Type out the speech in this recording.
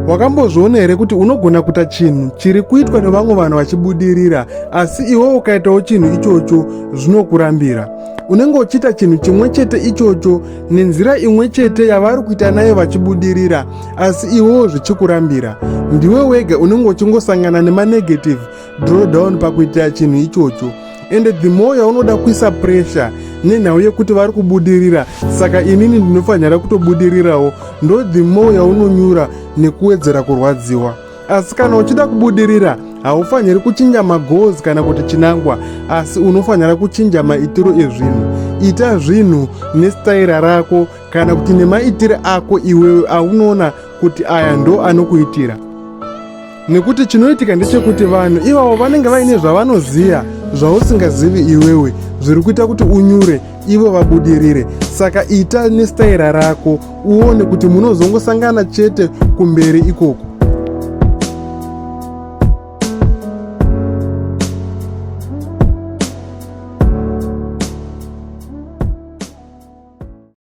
Wakambozviona here kuti unogona kuita chinhu chiri kuitwa nevamwe vanhu vachibudirira, asi iwe ukaitawo chinhu ichocho zvinokurambira? Unenge uchiita chinhu chimwe chete ichocho nenzira imwe chete yavari kuita nayo vachibudirira, asi iwewo zvichikurambira. Ndiwe wega unenge uchingosangana nemanegative drawdown pakuita chinhu ichocho. And the more yaunoda kuisa pressure nenhau yekuti vari kubudirira, saka inini ndinofanira kutobudirirawo, ndo the more yaunonyura nekuwedzera kurwadziwa. Asi kana uchida kubudirira, haufaniri kuchinja magoals kana kuti chinangwa, asi unofanira kuchinja maitiro ezvinhu. Ita zvinhu nestaira rako kana kuti nemaitiro ako iwewe aunoona kuti aya ndo anokuitira. Nekuti chinoitika ndechekuti vanhu ivavo vanenge vaine zvavanoziya zvausingazivi iwewe, zviri kuita kuti unyure ivo vabudirire. Saka ita nestaira rako, uone kuti munozongosangana chete kumberi ikoko.